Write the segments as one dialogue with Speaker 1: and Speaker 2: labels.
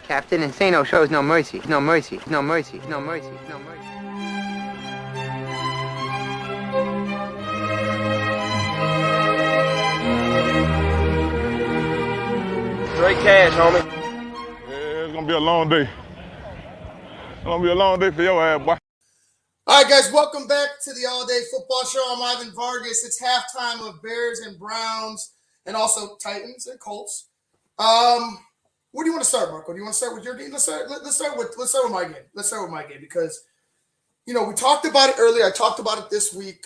Speaker 1: Captain Insano shows no mercy, no mercy, no mercy, no mercy, no mercy.
Speaker 2: Straight cash, homie.
Speaker 3: Yeah, it's gonna be a long day. It's gonna be a long day for your ass, boy.
Speaker 4: All right, guys, welcome back to the All Day Football Show. I'm Ivan Vargas. It's halftime of Bears and Browns, and also Titans and Colts. Where do you want to start, Marco? Do you want to start with your game? Let's start with my game. Let's start with my game because, we talked about it earlier. I talked about it this week.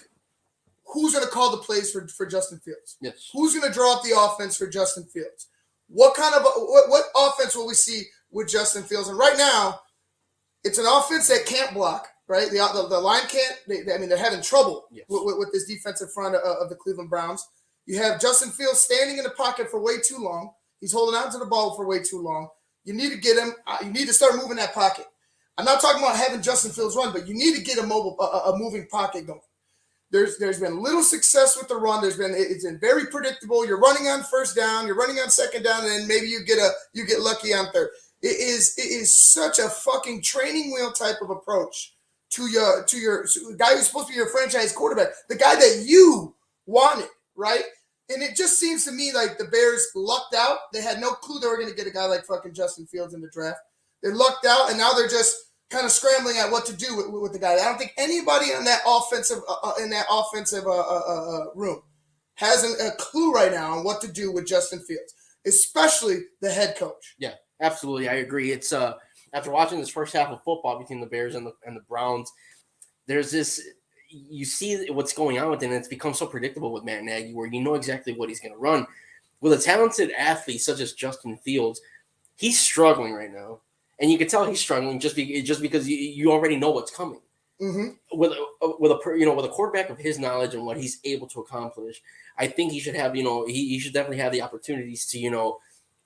Speaker 4: Who's going to call the plays for Justin Fields?
Speaker 5: Yes.
Speaker 4: Who's going to draw up the offense for Justin Fields? What offense will we see with Justin Fields? And right now, it's an offense that can't block. Right, the line can't. They're having trouble with this defensive front of the Cleveland Browns. You have Justin Fields standing in the pocket for way too long. He's holding on to the ball for way too long. You need to get him. You need to start moving that pocket. I'm not talking about having Justin Fields run, but you need to get a moving pocket going. There's been little success with the run. It's been very predictable. You're running on first down. You're running on second down, and then maybe you get lucky on third. It is such a fucking training wheel type of approach to your guy who's supposed to be your franchise quarterback, the guy that you wanted, right? And it just seems to me like the Bears lucked out. They had no clue they were going to get a guy like fucking Justin Fields in the draft. They lucked out, and now they're just kind of scrambling at what to do with the guy. I don't think anybody in that offensive room has a clue right now on what to do with Justin Fields, especially the head coach.
Speaker 5: Yeah, absolutely. I agree. It's after watching this first half of football between the Bears and the Browns, there's this – you see what's going on with him, and it's become so predictable with Matt Nagy where you know exactly what he's going to run. With a talented athlete such as Justin Fields, he's struggling right now. And you can tell he's struggling just because you already know what's coming. Mm-hmm. With a quarterback of his knowledge and what he's able to accomplish, I think he should have he should definitely have the opportunities to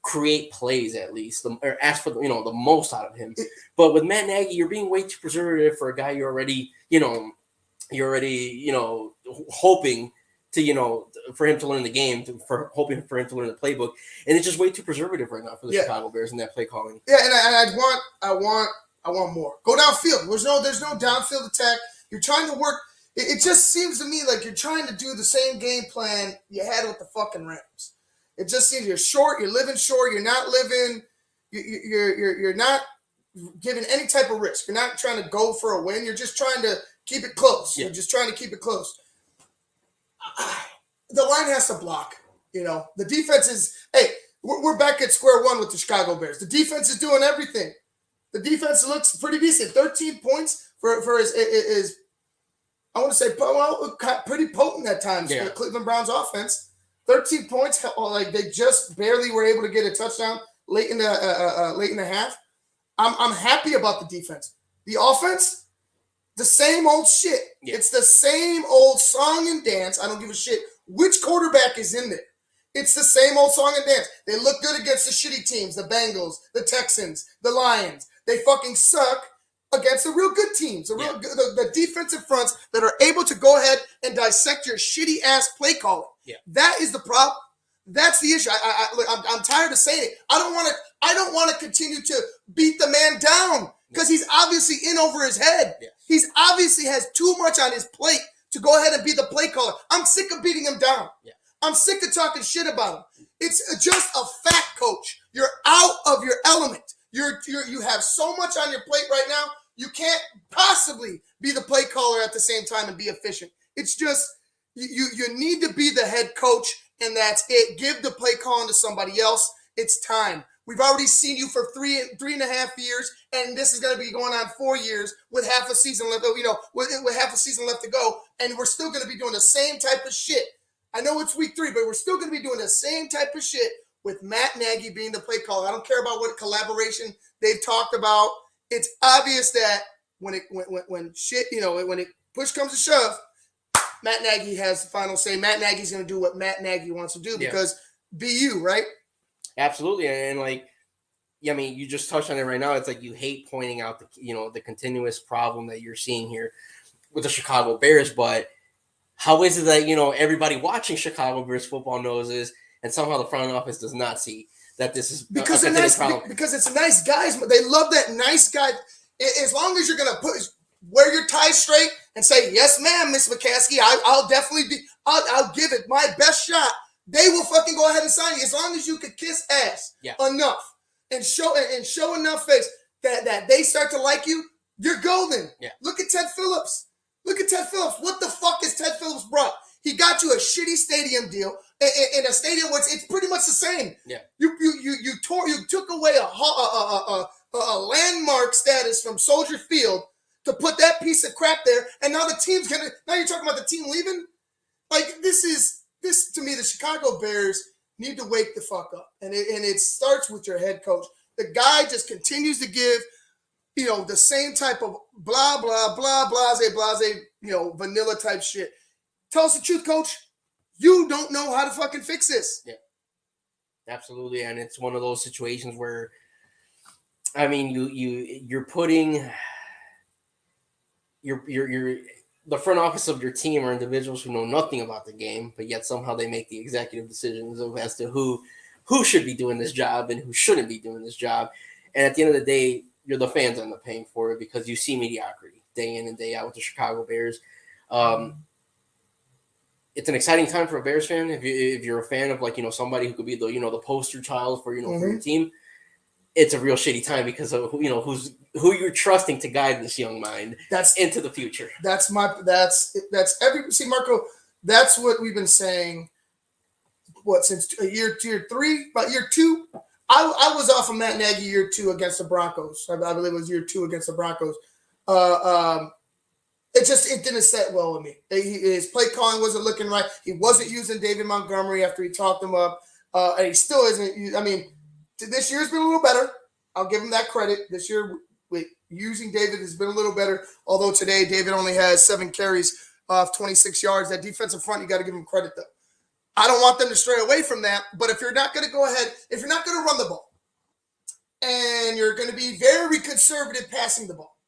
Speaker 5: create plays at least, or ask for the most out of him. But with Matt Nagy, you're being way too preservative for a guy you're already hoping to for him to learn the game, hoping for him to learn the playbook, and it's just way too preservative right now for the Chicago Bears in that play calling.
Speaker 4: Yeah, and I want more. Go downfield. There's no downfield attack. You're trying to work. It just seems to me like you're trying to do the same game plan you had with the fucking Rams. It just seems you're short. You're living short. You're not living. You're not giving any type of risk. You're not trying to go for a win. You're just trying to keep it close. Yeah. You're just trying to keep it close. The line has to block. The defense is. Hey, we're back at square one with the Chicago Bears. The defense is doing everything. The defense looks pretty decent. 13 points for his I want to say, pretty potent at times for the Cleveland Browns offense. 13 points, like they just barely were able to get a touchdown late in the half. I'm happy about the defense. The offense, the same old shit. Yeah. It's the same old song and dance. I don't give a shit which quarterback is in there. It's the same old song and dance. They look good against the shitty teams, the Bengals, the Texans, the Lions. They fucking suck against the real good teams, the defensive fronts that are able to go ahead and dissect your shitty ass play calling. Yeah. That is the problem. That's the issue. I'm tired of saying it. I don't want to continue to beat the man down because he's obviously in over his head. Yeah. He's obviously has too much on his plate to go ahead and be the play caller. I'm sick of beating him down. Yeah. I'm sick of talking shit about him. It's just a fact, coach. You're out of your element. You have so much on your plate right now. You can't possibly be the play caller at the same time and be efficient. It's just you need to be the head coach, and that's it. Give the play calling to somebody else. It's time. We've already seen you for three and a half years, and this is going to be going on 4 years with half a season left. With half a season left to go, and we're still going to be doing the same type of shit. I know it's week 3, but we're still going to be doing the same type of shit with Matt Nagy being the play caller. I don't care about what collaboration they've talked about. It's obvious that when push comes to shove, Matt Nagy has the final say. Matt Nagy's going to do what Matt Nagy wants to do because BU, right?
Speaker 5: Absolutely. And you just touched on it right now. It's like you hate pointing out the continuous problem that you're seeing here with the Chicago Bears, but how is it that, everybody watching Chicago Bears football knows this and somehow the front office does not see? that this is
Speaker 4: because
Speaker 5: a
Speaker 4: nice,
Speaker 5: problem.
Speaker 4: because it's nice guys. They love that nice guy. As long as you're gonna wear your tie straight and say, yes, ma'am, Miss McCaskey, I'll definitely be, I'll give it my best shot. They will fucking go ahead and sign you as long as you could kiss ass enough and show enough face that they start to like you. You're golden.
Speaker 5: Yeah.
Speaker 4: Look at Ted Phillips. Look at Ted Phillips. What the fuck is Ted Phillips brought? He got you a shitty stadium deal in a stadium where it's pretty much the same.
Speaker 5: Yeah.
Speaker 4: You took away a landmark status from Soldier Field to put that piece of crap there, and now the team's now you're talking about the team leaving? Like, this to me, the Chicago Bears need to wake the fuck up. And it starts with your head coach. The guy just continues to give, the same type of blah, blah, blah, blase, vanilla type shit. Tell us the truth, coach. You don't know how to fucking fix this.
Speaker 5: Yeah, absolutely. And it's one of those situations where, I mean, you're putting the front office of your team are individuals who know nothing about the game, but yet somehow they make the executive decisions as to who should be doing this job and who shouldn't be doing this job. And at the end of the day, you're the fans end up paying for it because you see mediocrity day in and day out with the Chicago Bears. It's an exciting time for a Bears fan. If you're a fan of somebody who could be the poster child for for your team, it's a real shitty time because of who you're trusting to guide this young mind into the future.
Speaker 4: That's Marco. That's what we've been saying. Since year 3, about year 2. I was off of Matt Nagy year 2 against the Broncos. I believe it was year 2 against the Broncos. It didn't set well with me. His play calling wasn't looking right. He wasn't using David Montgomery after he talked him up, and he still isn't. I mean, this year's been a little better. I'll give him that credit. This year, using David has been a little better. Although today, David only has 7 carries of 26 yards. That defensive front, you got to give him credit, though. I don't want them to stray away from that. But if you're not going to go ahead, if you're not going to run the ball, and you're going to be very conservative passing the ball,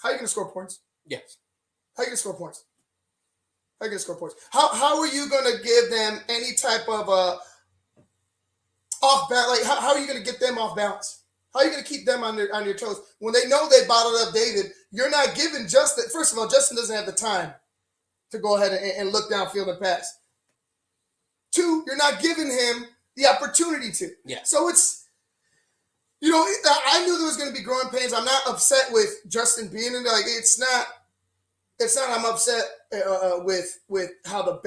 Speaker 4: how are you going to score points?
Speaker 5: Yes.
Speaker 4: How are you going to score points? How are you going to give them any type of off balance? Like, how are you going to get them off balance? How are you going to keep them on your toes when they know they bottled up David? You're not giving Justin. First of all, Justin doesn't have the time to go ahead and look downfield and pass. 2, you're not giving him the opportunity to.
Speaker 5: Yeah.
Speaker 4: So it's, I knew there was going to be growing pains. I'm not upset with Justin being in there. Like, it's not. I'm upset with how the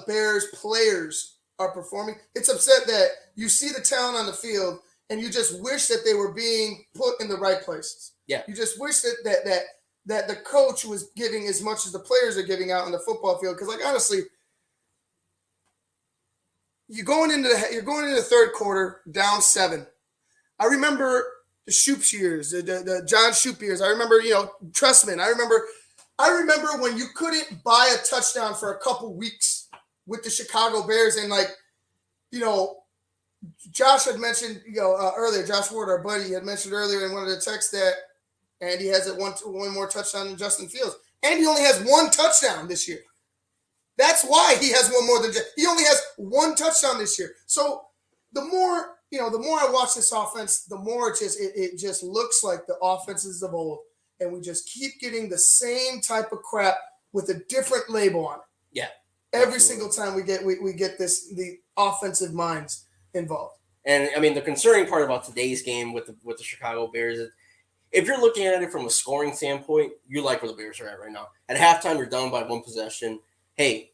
Speaker 4: Bears players are performing. It's upset that you see the talent on the field and you just wish that they were being put in the right places.
Speaker 5: Yeah.
Speaker 4: You just wish that the coach was giving as much as the players are giving out on the football field. Because, like, honestly, you're going into the third quarter down 7. I remember the Shoups years, the John Shoup years. I remember, Trustman. I remember when you couldn't buy a touchdown for a couple weeks with the Chicago Bears, and Josh had mentioned, earlier, Josh Ward, our buddy, had mentioned earlier in one of the texts that Andy has one more touchdown than Justin Fields. Andy only has 1 touchdown this year. That's why he has one more than he only has 1 touchdown this year. So the more I watch this offense, the more it just looks like the offenses of old, and we just keep getting the same type of crap with a different label on it.
Speaker 5: Yeah.
Speaker 4: Every single time we get the offensive minds involved.
Speaker 5: And I mean, the concerning part about today's game with the Chicago Bears is, if you're looking at it from a scoring standpoint, you like where the Bears are at right now. At halftime, you're down by 1 possession. Hey,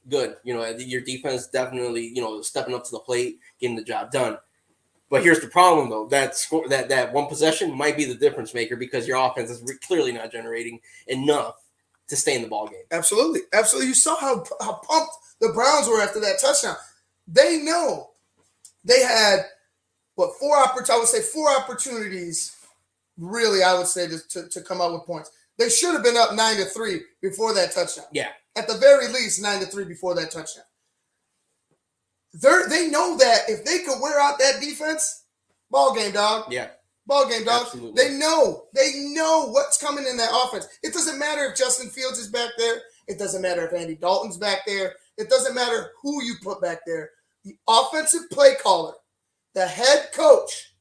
Speaker 5: good. Your defense definitely, stepping up to the plate, getting the job done. But here's the problem, though. That 1 possession might be the difference maker because your offense is clearly not generating enough to stay in the ballgame.
Speaker 4: Absolutely. You saw how pumped the Browns were after that touchdown. They know they had, 4 opportunities, really, I would say, to come out with points. They should have been up 9-3 before that touchdown.
Speaker 5: Yeah.
Speaker 4: At the very least, 9-3 before that touchdown. They know that if they could wear out that defense, ball game, dog.
Speaker 5: Yeah.
Speaker 4: Ball game, dog.
Speaker 5: Absolutely.
Speaker 4: They know what's coming in that offense. It doesn't matter if Justin Fields is back there. It doesn't matter if Andy Dalton's back there. It doesn't matter who you put back there. The offensive play caller, the head coach,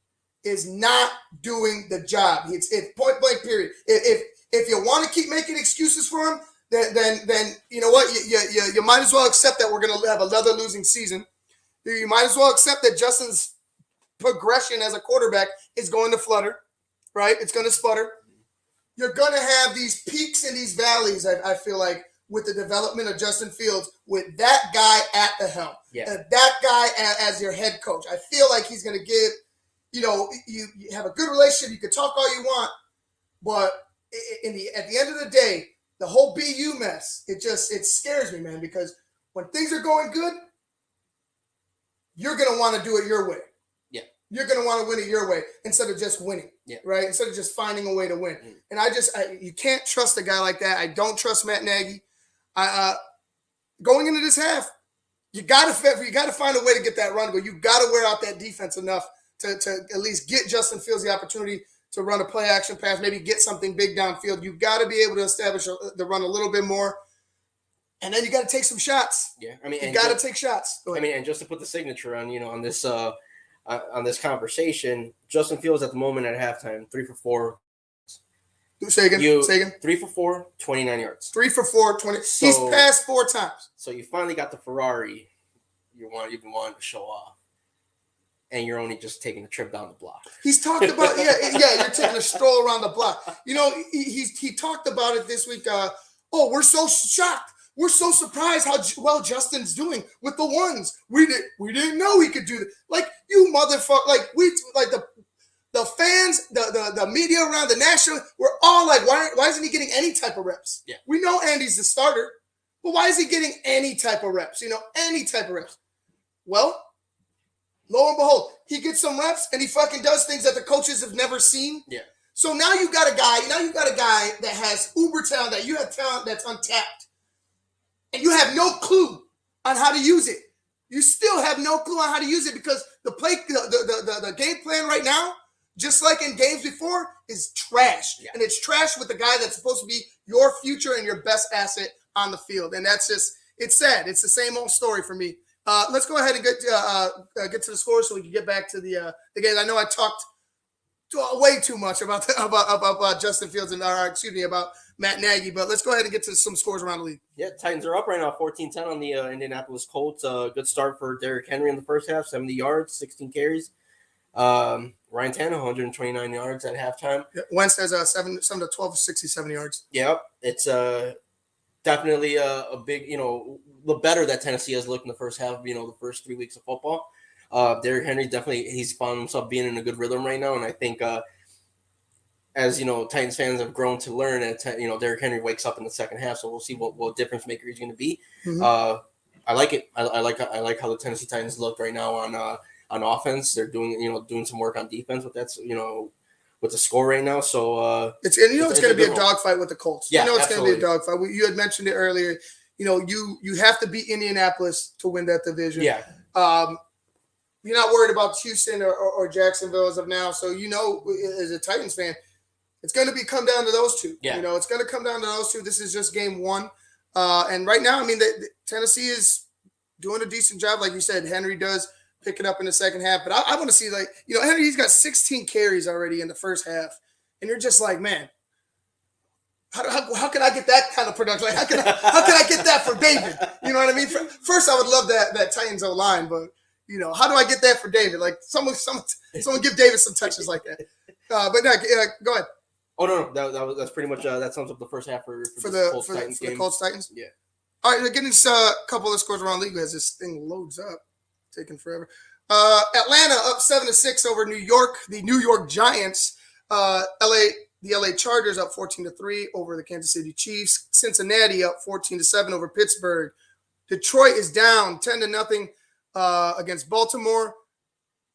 Speaker 4: is not doing the job. It's point blank period. If you want to keep making excuses for him, then you know what? You might as well accept that we're going to have another losing season. You might as well accept that Justin's progression as a quarterback is going to flutter, right? It's going to sputter. You're going to have these peaks and these valleys, I feel like, with the development of Justin Fields, with that guy at the helm, that guy as your head coach. I feel like he's going to give, you have a good relationship. You can talk all you want, but at the end of the day, the whole BU mess, it scares me, man, because when things are going good, you're going to want to do it your way. Yeah. You're going to want to win it your way instead of just winning, right? Instead of just finding a way to win. And you can't trust a guy like that. I don't trust Matt Nagy. Going into this half, you got to find a way to get that run going. You got to wear out that defense enough to at least get Justin Fields the opportunity to run a play action pass, maybe get something big downfield. You've got to be able to establish the run a little bit more. And then you got to take some shots. Yeah, I mean, you got to take shots.
Speaker 5: I mean, and just to put the signature on, on this conversation, Justin Fields at the moment at halftime, 3 for 4.
Speaker 4: Say again.
Speaker 5: 3 for 4, 29 yards.
Speaker 4: 3 for 4, 20. So, he's passed 4 times.
Speaker 5: So you finally got the Ferrari you've been wanting to show off, and you're only just taking a trip down the block.
Speaker 4: He's talked about you're taking a stroll around the block. He talked about it this week. We're so shocked. We're so surprised how well Justin's doing with the ones. We didn't know he could do that. Like, you motherfucker. Like the fans, the media around the national, we're all like, why isn't he getting any type of reps? Yeah. We know Andy's the starter, but why is he getting any type of reps? Any type of reps. Well, lo and behold, he gets some reps and he fucking does things that the coaches have never seen. Yeah. So now you got a guy that has uber talent, that you have talent that's untapped. And you have no clue on how to use it. You still have no clue on how to use it because the game plan right now, just like in games before, is trash. Yeah. And it's trash with the guy that's supposed to be your future and your best asset on the field. And that's just, it's sad. It's the same old story for me. Let's go ahead and get to the score so we can get back to the game. I know I talked way too much about Justin Fields and about Matt Nagy, but let's go ahead and get to some scores around the league.
Speaker 5: Yeah, Titans are up right now, 14-10 on the Indianapolis Colts. Good start for Derrick Henry in the first half, 70 yards, 16 carries. Ryan Tannehill, 129 yards at halftime.
Speaker 4: Yeah, Wentz has 7 to 12, 67 yards.
Speaker 5: Yep, it's definitely a big, the better that Tennessee has looked in the first half, the first 3 weeks of football. Derrick Henry he's found himself being in a good rhythm right now, and I think as Titans fans have grown to learn that Derrick Henry wakes up in the second half, so we'll see what difference maker he's going to be. Mm-hmm. I like it. I like how the Tennessee Titans look right now on offense. They're doing some work on defense, but that's with the score right now. So
Speaker 4: it's going to be a dogfight with the Colts.
Speaker 5: Yeah,
Speaker 4: it's going to be a dogfight. You had mentioned it earlier. You have to beat Indianapolis to win that division. Yeah. You're not worried about Houston or Jacksonville as of now. So, as a Titans fan, it's going to come down to those two. Yeah. It's going to come down to those two. This is just game one. And right now, the Tennessee is doing a decent job. Like you said, Henry does pick it up in the second half. But I want to see, Henry, he's got 16 carries already in the first half. And you're just like, man, how can I get that kind of production? Like, how can I get that for David? You know what I mean? First, I would love that Titans O-line, but how do I get that for David? Like someone give David some touches like that. But no, go ahead.
Speaker 5: Oh no, that's pretty much that sums up the first half for the Colts Titans game.
Speaker 4: The Colts Titans.
Speaker 5: Yeah.
Speaker 4: All right, getting a couple of scores around the league as this thing loads up, taking forever. Atlanta up 7-6 over New York. The New York Giants. The LA Chargers up 14-3 over the Kansas City Chiefs. Cincinnati up 14-7 over Pittsburgh. Detroit is down 10-0 against Baltimore.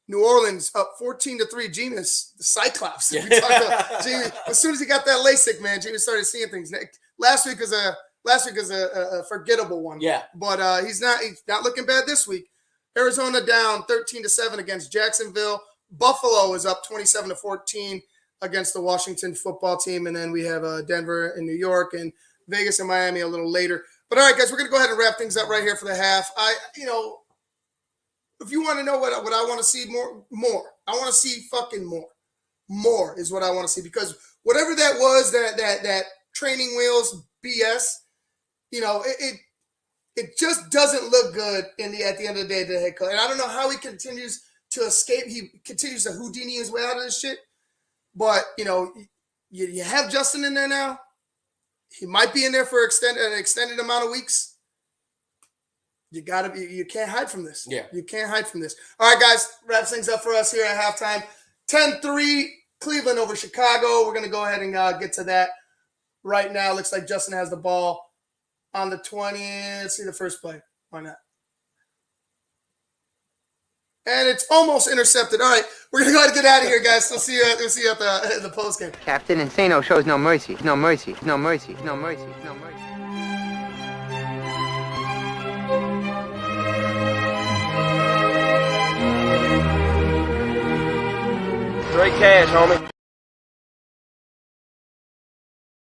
Speaker 4: New Orleans up 14-3. Jameis, the Cyclops. We talked about Jameis. As soon as he got that LASIK, man, Jameis started seeing things. Last week was a forgettable one. Yeah, but he's not looking bad this week. Arizona down 13-7 against Jacksonville. Buffalo is up 27-14 against the Washington football team, and then we have Denver and New York and Vegas and Miami a little later. But all right, guys, we're gonna go ahead and wrap things up right here for the half. if you want to know what I want to see more. I want to see fucking more. More is what I want to see, because whatever that was, that training wheels BS, it just doesn't look good at the end of the day to the head coach. And I don't know how he continues to escape. He continues to Houdini his way out of this shit. But you have Justin in there now. He might be in there for an extended amount of weeks. You can't hide from this.
Speaker 5: Yeah.
Speaker 4: You can't hide from this. All right, guys, wraps things up for us here at halftime. 10-3, Cleveland over Chicago. We're going to go ahead and get to that right now. Looks like Justin has the ball on the 20. Let's see the first play. Why not? And it's almost intercepted. All right, we're going to go ahead and get out of here, guys. We'll see you at the postgame.
Speaker 1: Captain Insano shows no mercy. No mercy. No mercy. No mercy. No mercy.
Speaker 2: Straight cash, homie.